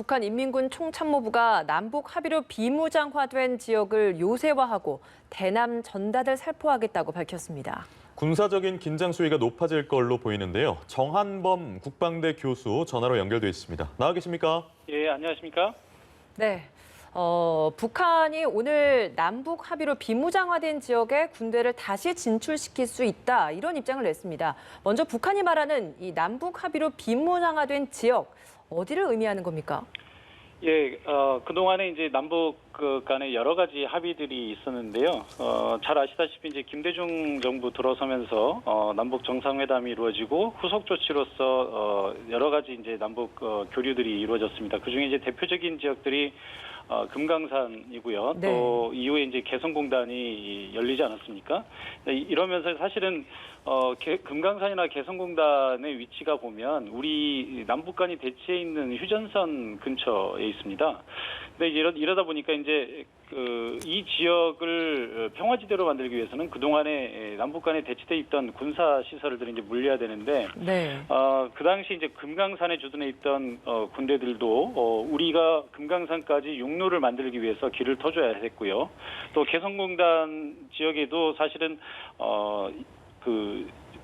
북한 인민군 총참모부가 남북 합의로 비무장화된 지역을 요새화하고 대남 전단을 살포하겠다고 밝혔습니다. 군사적인 긴장 수위가 높아질 걸로 보이는데요. 정한범 국방대 교수 전화로 연결돼 있습니다. 나와 계십니까? 예, 안녕하십니까? 네. 북한이 오늘 남북 합의로 비무장화된 지역에 군대를 다시 진출시킬 수 있다, 이런 입장을 냈습니다. 먼저 북한이 말하는 이 남북 합의로 비무장화된 지역, 어디를 의미하는 겁니까? 예, 그동안에 이제 남북 간에 여러 가지 합의들이 있었는데요. 잘 아시다시피 이제 김대중 정부 들어서면서 남북 정상회담이 이루어지고 후속 조치로서 여러 가지 이제 남북 교류들이 이루어졌습니다. 그중에 이제 대표적인 지역들이 금강산이고요. 네. 또 이후에 이제 개성공단이 열리지 않았습니까? 이러면서 사실은 금강산이나 개성공단의 위치가 보면 우리 남북 간이 대치해 있는 휴전선 근처에 있습니다. 근데 이러다 보니까 이제 이 지역을 평화지대로 만들기 위해서는 그동안에 남북 간에 대치돼 있던 군사 시설들이 이제 물려야 되는데, 네. 그 당시 이제 금강산에 주둔해 있던 군대들도 우리가 금강산까지 육로를 만들기 위해서 길을 터줘야 했고요. 또 개성공단 지역에도 사실은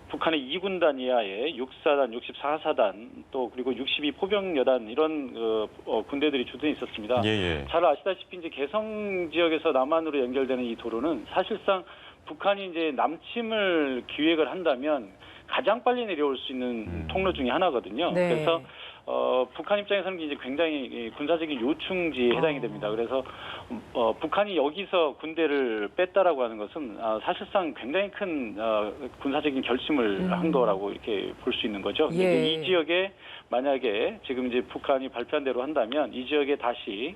북한의 2군단 이하의 6사단, 64사단, 또 그리고 62포병여단 이런 군대들이 주둔해 있었습니다. 예. 잘 아시다시피 이제 개성 지역에서 남한으로 연결되는 이 도로는 사실상 북한이 이제 남침을 기획을 한다면 가장 빨리 내려올 수 있는 통로 중에 하나거든요. 네. 그래서 북한 입장에서는 이제 굉장히 군사적인 요충지에 해당이 됩니다. 그래서 북한이 여기서 군대를 뺐다라고 하는 것은 사실상 굉장히 큰 군사적인 결심을 한 거라고 이렇게 볼 수 있는 거죠. 예. 이 지역에 만약에 지금 이제 북한이 발표한 대로 한다면 이 지역에 다시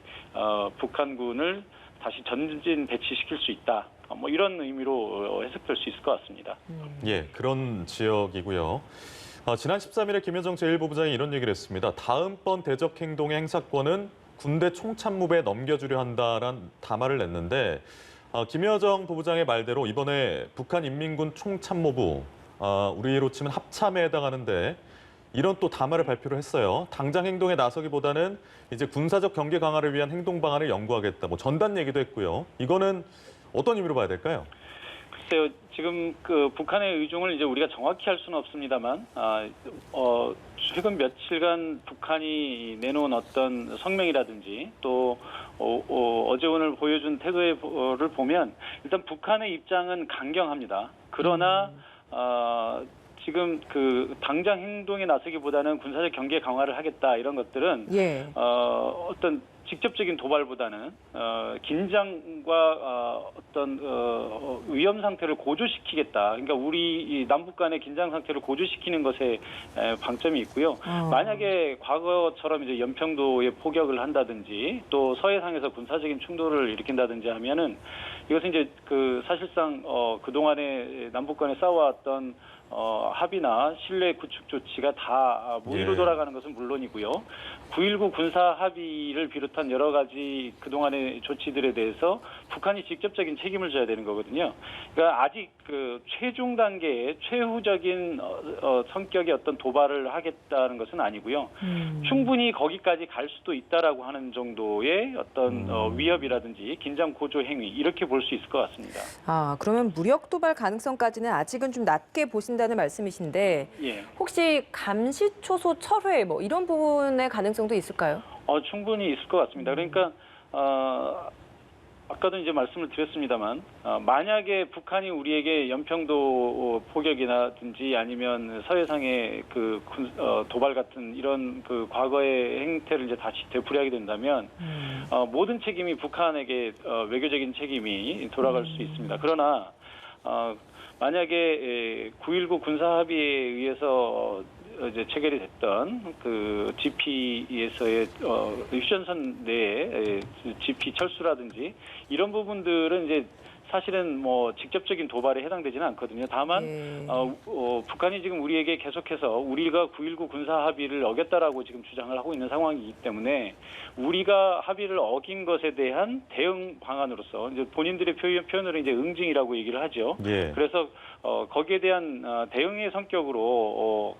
북한군을 다시 전진 배치시킬 수 있다. 뭐 이런 의미로 해석될 수 있을 것 같습니다. 예, 그런 지역이고요. 지난 13일에 김여정 제1부부장이 이런 얘기를 했습니다. 다음번 대적 행동의 행사권은 군대 총참모부에 넘겨주려 한다란 담화를 냈는데, 김여정 부부장의 말대로 이번에 북한 인민군 총참모부, 우리로 치면 합참에 해당하는데 이런 또 담화를 발표를 했어요. 당장 행동에 나서기보다는 이제 군사적 경계 강화를 위한 행동 방안을 연구하겠다. 뭐 전단 얘기도 했고요. 이거는 어떤 의미로 봐야 될까요? 글쎄요, 지금 북한의 의중을 이제 우리가 정확히 할 수는 없습니다만, 최근 며칠간 북한이 내놓은 어떤 성명이라든지 또 어제 오늘 보여준 태도를 보면 일단 북한의 입장은 강경합니다. 그러나 지금 당장 행동에 나서기보다는 군사적 경계 강화를 하겠다, 이런 것들은 예. 어떤 직접적인 도발보다는 긴장과 어떤 위험 상태를 고조시키겠다. 그러니까 우리 남북 간의 긴장 상태를 고조시키는 것에 방점이 있고요. 만약에 과거처럼 이제 연평도에 포격을 한다든지 또 서해상에서 군사적인 충돌을 일으킨다든지 하면은 이것은 이제 사실상 그동안에 남북 간에 싸워왔던 합의나 신뢰 구축 조치가 다 무위로 돌아가는 것은 물론이고요. 9.19 군사 합의를 비롯한 여러 가지 그동안의 조치들에 대해서 북한이 직접적인 책임을 져야 되는 거거든요. 그러니까 아직 최종 단계의 최후적인 성격의 어떤 도발을 하겠다는 것은 아니고요. 충분히 거기까지 갈 수도 있다라고 하는 정도의 어떤 위협이라든지 긴장 고조 행위, 이렇게 볼 수 있을 것 같습니다. 그러면 무력 도발 가능성까지는 아직은 좀 낮게 보신다는 말씀이신데, 예. 혹시 감시초소 철회 뭐 이런 부분의 가능성도 있을까요? 충분히 있을 것 같습니다. 그러니까 아까도 이제 말씀을 드렸습니다만, 만약에 북한이 우리에게 연평도 포격이라든지 아니면 서해상의 도발 같은 이런 과거의 행태를 이제 다시 되풀이하게 된다면 모든 책임이 북한에게 외교적인 책임이 돌아갈 수 있습니다. 그러나 만약에 9.19 군사 합의에 의해서 이제 체결이 됐던 GP에서의 휴전선 내에 GP 철수라든지 이런 부분들은 이제 사실은 뭐 직접적인 도발에 해당되지는 않거든요. 다만 북한이 지금 우리에게 계속해서 우리가 9.19 군사 합의를 어겼다라고 지금 주장을 하고 있는 상황이기 때문에 우리가 합의를 어긴 것에 대한 대응 방안으로서 이제 본인들의 표현으로 이제 응징이라고 얘기를 하죠. 예. 그래서 거기에 대한 대응의 성격으로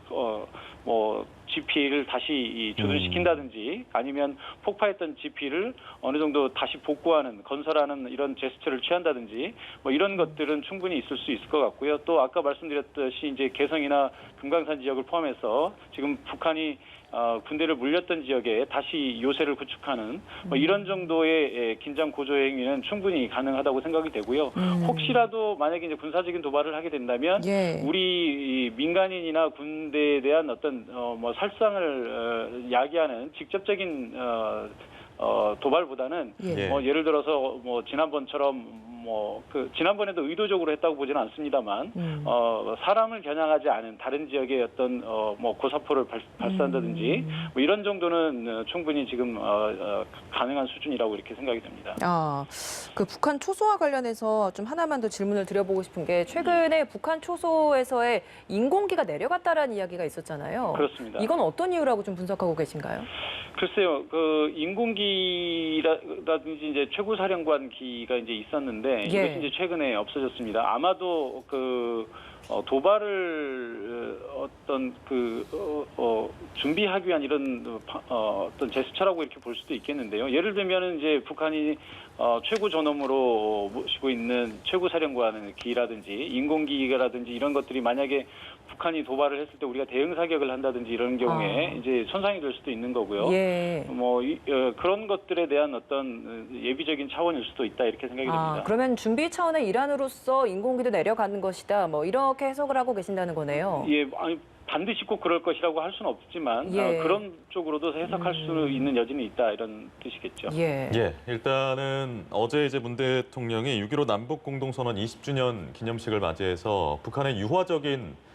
뭐 GP를 다시 조준시킨다든지 아니면 폭파했던 GP를 어느 정도 다시 복구하는 건설하는 이런 제스처를 취한다든지 뭐 이런 것들은 충분히 있을 수 있을 것 같고요. 또 아까 말씀드렸듯이 이제 개성이나 금강산 지역을 포함해서 지금 북한이 군대를 물렸던 지역에 다시 요새를 구축하는 뭐 이런 정도의 긴장 고조 행위는 충분히 가능하다고 생각이 되고요. 혹시라도 만약에 이제 군사적인 도발을 하게 된다면 예. 우리 민간인이나 군대에 대한 어떤 뭐 살상을 야기하는 직접적인 도발보다는 예. 뭐 예를 들어서 뭐 지난번처럼 뭐 지난번에도 의도적으로 했다고 보지는 않습니다만 사람을 겨냥하지 않은 다른 지역의 어떤 뭐 고사포를 발사한다든지 뭐 이런 정도는 충분히 지금 가능한 수준이라고 이렇게 생각이 됩니다. 그 북한 초소와 관련해서 좀 하나만 더 질문을 드려보고 싶은 게 최근에 북한 초소에서의 인공기가 내려갔다라는 이야기가 있었잖아요. 그렇습니다. 이건 어떤 이유라고 좀 분석하고 계신가요? 글쎄요, 그 인공기라든지 이제 최고사령관기가 이제 있었는데 예. 이것이 이제 최근에 없어졌습니다. 아마도 그 도발을 어떤 준비하기 위한 이런 어떤 제스처라고 이렇게 볼 수도 있겠는데요. 예를 들면은 이제 북한이 최고 존엄으로 모시고 있는 최고사령관기라든지 인공기라든지 이런 것들이 만약에 북한이 도발을 했을 때 우리가 대응 사격을 한다든지 이런 경우에 이제 손상이 될 수도 있는 거고요. 예. 뭐 그런 것들에 대한 어떤 예비적인 차원일 수도 있다 이렇게 생각이 됩니다. 그러면 준비 차원의 일환으로서 인공기도 내려가는 것이다. 뭐 이렇게 해석을 하고 계신다는 거네요. 예, 아니 반드시 꼭 그럴 것이라고 할 수는 없지만 예. 그런 쪽으로도 해석할 수 있는 여지는 있다 이런 뜻이겠죠. 예. 예, 일단은 어제 이제 문 대통령이 6.15 남북 공동선언 20주년 기념식을 맞이해서 북한의 유화적인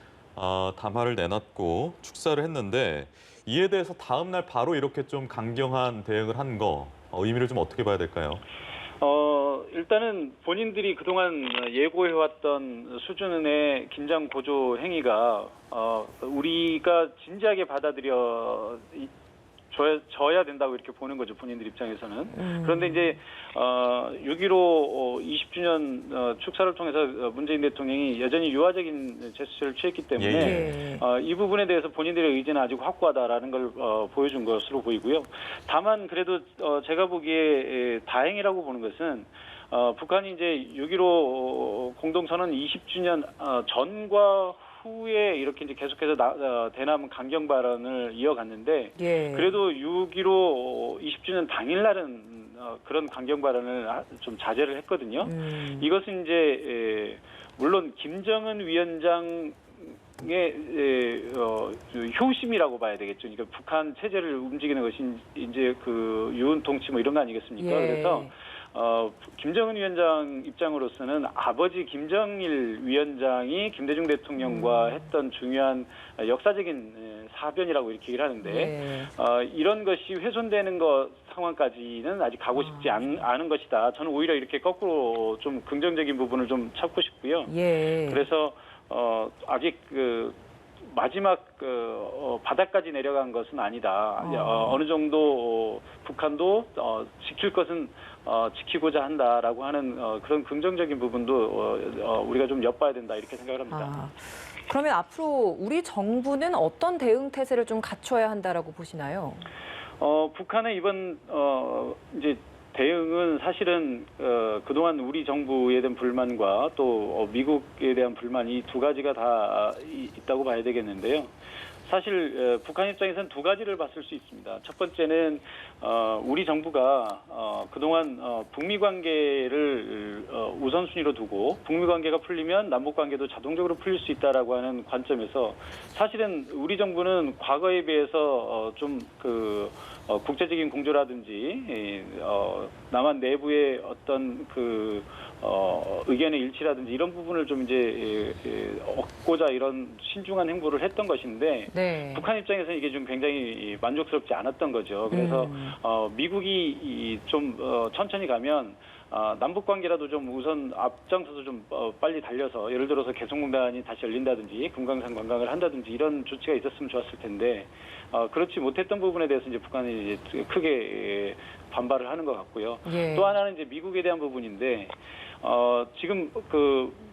담화를 내놨고 축사를 했는데 이에 대해서 다음 날 바로 이렇게 좀 강경한 대응을 한 거 의미를 좀 어떻게 봐야 될까요? 일단은 본인들이 그동안 예고해왔던 수준의 긴장 고조 행위가 우리가 진지하게 줘야 된다고 이렇게 보는 거죠, 본인들 입장에서는. 그런데 이제 6.15 20주년 축사를 통해서 문재인 대통령이 여전히 유화적인 제스처를 취했기 때문에 이 부분에 대해서 본인들의 의지는 아직 확고하다라는 걸 보여준 것으로 보이고요. 다만 그래도 제가 보기에 다행이라고 보는 것은 북한이 이제 6.15 공동선언 20주년 전과 후에 이렇게 이제 계속해서 대남 강경 발언을 이어갔는데 그래도 6.15 20주년 당일날은 그런 강경 발언을 좀 자제를 했거든요. 이것은 이제 물론 김정은 위원장 효심이라고 봐야 되겠죠. 그러니까 북한 체제를 움직이는 것이 이제 그 유은 통치 뭐 이런 거 아니겠습니까? 그래서 김정은 위원장 입장으로서는 아버지 김정일 위원장이 김대중 대통령과 했던 중요한 역사적인 사변이라고 이렇게 얘기를 하는데 이런 것이 훼손되는 상황까지는 아직 가고 싶지 않은 것이다. 저는 오히려 이렇게 거꾸로 좀 긍정적인 부분을 좀 찾고 싶고요. 그래서 아직 마지막 바닥까지 내려간 것은 아니다. 어느 정도 북한도 지킬 것은 지키고자 한다라고 하는 그런 긍정적인 부분도 우리가 좀 엿봐야 된다 이렇게 생각을 합니다. 그러면 앞으로 우리 정부는 어떤 대응 태세를 좀 갖춰야 한다라고 보시나요? 북한의 이번 이제 대응은 사실은 그동안 우리 정부에 대한 불만과 또 미국에 대한 불만이 두 가지가 다 있다고 봐야 되겠는데요. 사실 북한 입장에서는 두 가지를 봤을 수 있습니다. 첫 번째는 우리 정부가 그동안 북미 관계를 우선순위로 두고 북미 관계가 풀리면 남북 관계도 자동적으로 풀릴 수 있다라고 하는 관점에서 사실은 우리 정부는 과거에 비해서 좀 국제적인 공조라든지 남한 내부의 어떤 의견의 일치라든지 이런 부분을 좀 이제 얻고자 이런 신중한 행보를 했던 것인데 북한 입장에서는 이게 좀 굉장히 만족스럽지 않았던 거죠. 그래서 미국이 좀 천천히 가면 남북 관계라도 좀 우선 앞장서서 좀 빨리 달려서 예를 들어서 개성공단이 다시 열린다든지 금강산 관광을 한다든지 이런 조치가 있었으면 좋았을 텐데 그렇지 못했던 부분에 대해서 이제 북한이 이제 크게 반발을 하는 것 같고요. 또 하나는 이제 미국에 대한 부분인데 지금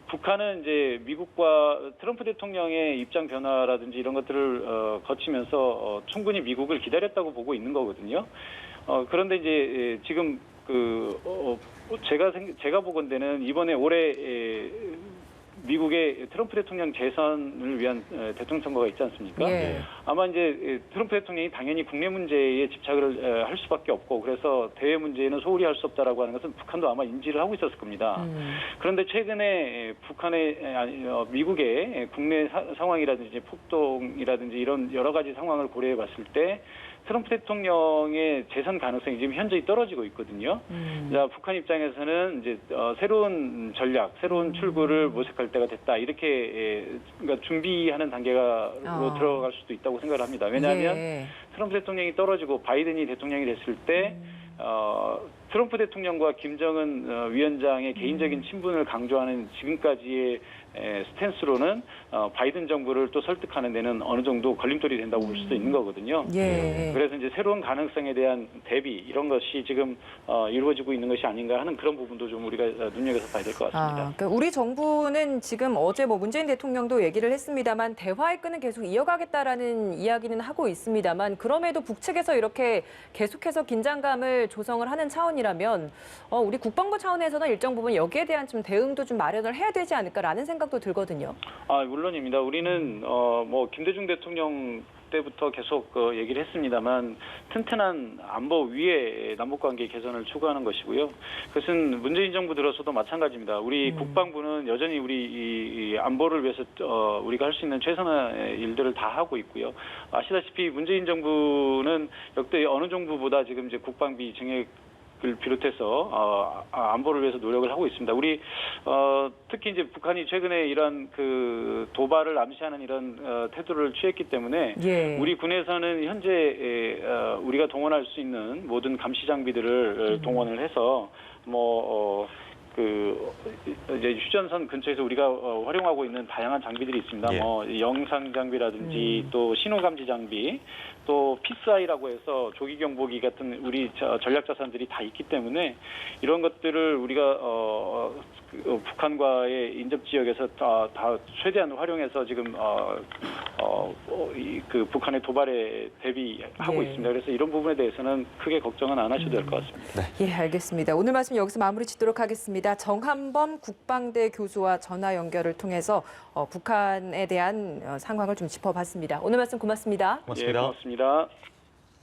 북한은 이제 미국과 트럼프 대통령의 입장 변화라든지 이런 것들을 거치면서 충분히 미국을 기다렸다고 보고 있는 거거든요. 그런데 이제 지금 제가 보건대는 이번에 올해 미국의 트럼프 대통령 재선을 위한 대통령 선거가 있지 않습니까? 예. 아마 이제 트럼프 대통령이 당연히 국내 문제에 집착을 할 수밖에 없고 그래서 대외 문제에는 소홀히 할 수 없다라고 하는 것은 북한도 아마 인지를 하고 있었을 겁니다. 그런데 최근에 미국의 국내 상황이라든지 폭동이라든지 이런 여러 가지 상황을 고려해 봤을 때 트럼프 대통령의 재선 가능성이 지금 현저히 떨어지고 있거든요. 자, 북한 입장에서는 이제 새로운 전략, 새로운 출구를 모색할 때가 됐다. 이렇게 그러니까 준비하는 단계로 들어갈 수도 있다고 생각을 합니다. 왜냐하면 예. 트럼프 대통령이 떨어지고 바이든이 대통령이 됐을 때 트럼프 대통령과 김정은 위원장의 개인적인 친분을 강조하는 지금까지의 스탠스로는 바이든 정부를 또 설득하는 데는 어느 정도 걸림돌이 된다고 볼 수도 있는 거거든요. 예. 그래서 이제 새로운 가능성에 대한 대비 이런 것이 지금 이루어지고 있는 것이 아닌가 하는 그런 부분도 좀 우리가 눈여겨서 봐야 될 것 같습니다. 그러니까 우리 정부는 지금 어제 문재인 대통령도 얘기를 했습니다만 대화의 끈은 계속 이어가겠다라는 이야기는 하고 있습니다만 그럼에도 북측에서 이렇게 계속해서 긴장감을 조성을 하는 차원이라면 우리 국방부 차원에서는 일정 부분 여기에 대한 좀 대응도 좀 마련을 해야 되지 않을까라는 생각도 들거든요. 물론입니다. 우리는 김대중 대통령 때부터 계속 얘기를 했습니다만 튼튼한 안보 위에 남북관계 개선을 추구하는 것이고요. 그것은 문재인 정부 들어서도 마찬가지입니다. 우리 국방부는 여전히 우리 이 안보를 위해서 우리가 할 수 있는 최선의 일들을 다 하고 있고요. 아시다시피 문재인 정부는 역대 어느 정부보다 지금 이제 국방비 증액 을 비롯해서 안보를 위해서 노력을 하고 있습니다. 우리 특히 이제 북한이 최근에 이런 그 도발을 암시하는 이런 태도를 취했기 때문에 예. 우리 군에서는 현재 우리가 동원할 수 있는 모든 감시 장비들을 동원을 해서 이제 휴전선 근처에서 우리가 활용하고 있는 다양한 장비들이 있습니다. 예. 영상 장비라든지 또 신호 감지 장비, 또 피스아이라고 해서 조기 경보기 같은 우리 전략 자산들이 다 있기 때문에 이런 것들을 우리가 북한과의 인접 지역에서 다 최대한 활용해서 지금 그 북한의 도발에 대비하고 예. 있습니다. 그래서 이런 부분에 대해서는 크게 걱정은 안 하셔도 될 것 같습니다. 예, 알겠습니다. 오늘 말씀 여기서 마무리 짓도록 하겠습니다. 정한범 국방대 교수와 전화 연결을 통해서 북한에 대한 상황을 좀 짚어봤습니다. 오늘 말씀 고맙습니다. 고맙습니다. 예, 고맙습니다.